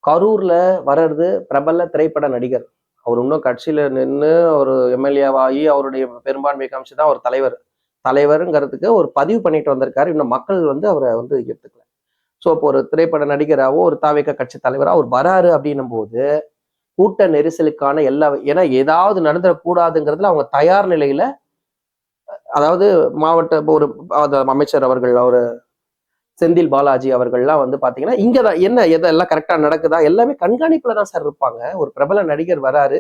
கரூர்ல வர்றது பிரபல திரைப்பட நடிகர். அவர் இன்னும் கட்சியில நின்னு ஒரு எம்எல்ஏவாகி அவருடைய பெரும்பான்மை காமிச்சு தான் அவர் தலைவர். தலைவருங்கிறதுக்கு ஒரு பதிவு பண்ணிட்டு வந்திருக்காரு. இன்னும் மக்கள் வந்து அவர வந்து ஏத்துக்கல. ஸோ இப்போ ஒரு திரைப்பட நடிகராவோ, ஒரு தாவேகா கட்சி தலைவரா அவர் வராரு அப்படின்னும்போது, கூட்ட நெரிசலுக்கான எல்லா ஏன்னா ஏதாவது நடந்துடக்கூடாதுங்கிறதுல அவங்க தயார் நிலையில அதாவது மாவட்ட ஒரு அமைச்சர் அவர்கள் அவரு செந்தில் பாலாஜி அவர்கள்லாம் வந்து பாத்தீங்கன்னா இங்கதான் என்ன எதெல்லாம் கரெக்டா நடக்குதா எல்லாமே கண்காணிப்புல தான் சார் இருப்பாங்க. ஒரு பிரபல நடிகர் வராரு,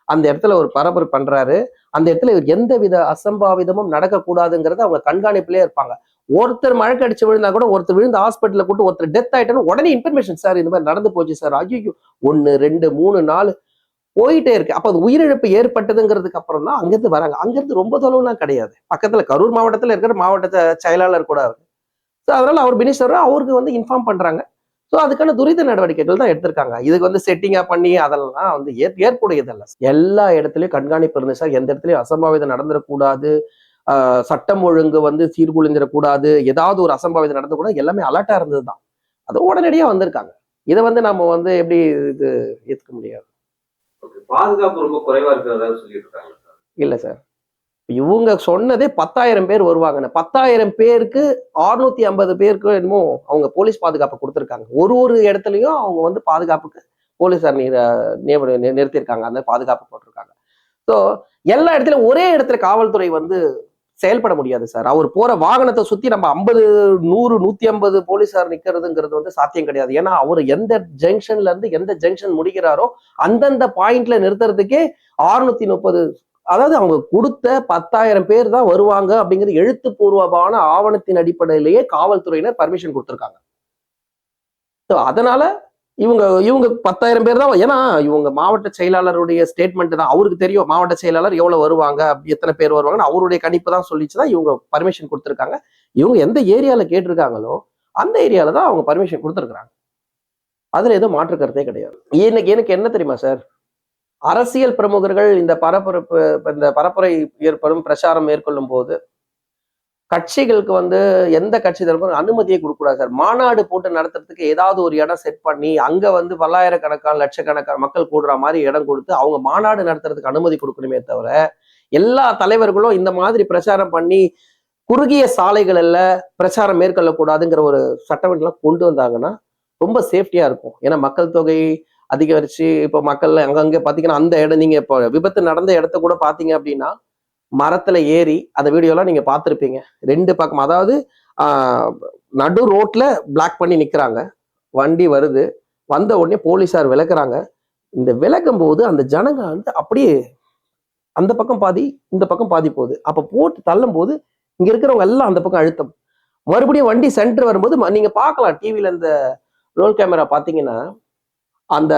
அந்த இடத்துல ஒரு பரபரப்பு பண்றாரு, அந்த இடத்துல எந்த வித அசம்பாவிதமும் நடக்கக்கூடாதுங்கிறத அவங்க கண்காணிப்புலயே இருப்பாங்க. ஒருத்தர் மழை அடிச்சு விழுந்தா கூட ஒருத்தர் விழுந்து ஹாஸ்பிட்டல்ல கூட்டு ஒருத்தர் டெத் ஆயிட்டா உடனே இன்ஃபர்மேஷன் சார் இந்த மாதிரி நடந்து போச்சு சார். ஐயோ 1 2 3 4 போயிட்டே இருக்கு. அப்ப அது உயிரிழப்பு ஏற்பட்டதுங்கிறதுக்கு அப்புறம் தான் அங்கிருந்து வராங்க. அங்கிருந்து ரொம்ப தொலைவுலாம் கிடையாது. பக்கத்துல கரூர் மாவட்டத்துல இருக்கிற மாவட்ட செயலாளர் கூட அவர். ஸோ அதனால அவர் மினிஸ்டர் அவருக்கு வந்து இன்ஃபார்ம் பண்றாங்க. ஸோ அதுக்கான துரித நடவடிக்கைகள் தான் எடுத்திருக்காங்க. இதுக்கு வந்து செட்டிங்கா பண்ணி அதெல்லாம் வந்து ஏற்புடையதல்ல. எல்லா இடத்துலயும் கண்காணிப்பு இருந்துச்சு சார். எந்த இடத்துலயும் அசம்பாவிதம் நடந்துடக்கூடாது. சட்டம் ஒழுங்கு வந்து சீர்குலைஞ்சிடக்கூடாது. ஏதாவது ஒரு அசம்பாவிதம் நடந்தக்கூடாது. எல்லாமே அலர்ட்டா இருந்தது தான். அது உடனடியா வந்திருக்காங்க. இதை வந்து நம்ம வந்து எப்படி இது ஏத்துக்க முடியாது. பாதுகாப்பு ரொம்ப குறைவா இருக்கிறதா சொல்லிட்டு இருக்காங்க. இல்ல சார். இவங்க சொன்னதே 10,000 பேர் வருவாங்கன்னு. 10,000 பேருக்கு 650 பேருக்கு என்னமோ அவங்க போலீஸ் பாதுகாப்பு கொடுத்திருக்காங்க. ஒரு இடத்துலயும் அவங்க வந்து பாதுகாப்புக்கு போலீசார் நிறுத்தியிருக்காங்க. அந்த பாதுகாப்பு போட்டிருக்காங்க. ஸோ எல்லா இடத்துலயும் ஒரே இடத்துல காவல்துறை வந்து செயல்பட முடியாது சார். அவர் போற வாகனத்தை சுத்தி நம்ம 50 100 150 போலீசார் நிக்கிறதுங்கிறது வந்து சாத்தியம் கிடையாது. ஏன்னா அவர் எந்த ஜங்ஷன்ல இருந்து எந்த ஜங்ஷன் முடிக்கிறாரோ அந்தந்த பாயிண்ட்ல நிறுத்துறதுக்கே 630 அதாவது அவங்க கொடுத்த 10,000 பேர் தான் வருவாங்க அப்படிங்கிற எழுத்துப்பூர்வமான ஆவணத்தின் அடிப்படையிலேயே காவல்துறையினர் பர்மிஷன் கொடுத்திருக்காங்க. அதனால இவங்க 10,000 பேர் தான். ஏன்னா இவங்க மாவட்ட செயலாளருடைய ஸ்டேட்மெண்ட் தான் அவருக்கு தெரியும். மாவட்ட செயலாளர் எவ்வளவு வருவாங்க, எத்தனை பேர் வருவாங்கன்னு அவருடைய கணிப்பு தான் சொல்லிச்சுதான் இவங்க பர்மிஷன் கொடுத்திருக்காங்க. இவங்க எந்த ஏரியால கேட்டிருக்காங்களோ அந்த ஏரியால தான் அவங்க பர்மிஷன் கொடுத்திருக்காங்க. அதுல எதுவும் மாற்று கருத்தே கிடையாது. எனக்கு என்ன தெரியுமா சார், அரசியல் பிரமுகர்கள் இந்த பரப்புரை ஏற்படும் பிரச்சாரம் மேற்கொள்ளும் போது கட்சிகளுக்கு வந்து எந்த கட்சி தரப்பும் அனுமதியை கொடுக்கூடாது சார். மாநாடு போட்டு நடத்துறதுக்கு ஏதாவது ஒரு இடம் செட் பண்ணி அங்க வந்து பல்லாயிரக்கணக்கான லட்சக்கணக்கான மக்கள் கூடுற மாதிரி இடம் கொடுத்து அவங்க மாநாடு நடத்துறதுக்கு அனுமதி கொடுக்கணுமே தவிர எல்லா தலைவர்களும் இந்த மாதிரி பிரச்சாரம் பண்ணி குறுகிய சாலைகள்ல பிரச்சாரம் மேற்கொள்ளக்கூடாதுங்கிற ஒரு சட்டமன்றம் கொண்டு வந்தாங்கன்னா ரொம்ப சேஃப்டியா இருக்கும். ஏன்னா மக்கள் தொகை அதிகரிச்சு இப்ப மக்கள் அங்கங்க பாத்தீங்கன்னா அந்த இடம் நீங்க இப்போ விபத்து நடந்த இடத்த கூட பாத்தீங்க அப்படின்னா மரத்துல ஏறி அந்த வீடியோலாம் நீங்க பார்த்திருப்பீங்க. 2 பக்கம் அதாவது நடு ரோட்ல பிளாக் பண்ணி நிக்கிறாங்க. வண்டி வருது, வந்த உடனே போலீஸார் விலக்குறாங்க. இந்த விலக்கும் போது அந்த ஜனங்க வந்து அப்படியே அந்த பக்கம் பாதி இந்த பக்கம் பாதி போகுது. அப்ப போட்டு தள்ளும் போது இங்க இருக்கிறவங்க எல்லாம் அந்த பக்கம் அழுத்தம். மறுபடியும் வண்டி சென்டர் வரும்போது நீங்க பார்க்கலாம் டிவில இந்த ரோல் கேமரா பாத்தீங்கன்னா அந்த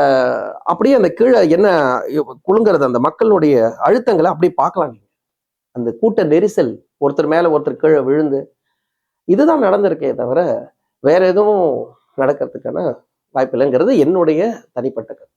அப்படியே அந்த கீழே என்ன குலுங்கிறது அந்த மக்களுடைய அழுத்தங்களை அப்படியே பார்க்கலாம். அந்த கூட்ட நெரிசல் ஒருத்தர் மேல ஒருத்தர் கீழே விழுந்து இதுதான் நடந்திருக்கே தவிர வேற எதுவும் நடக்கிறதுக்கான வாய்ப்பு இல்லைங்கிறது என்னுடைய தனிப்பட்ட கருத்து.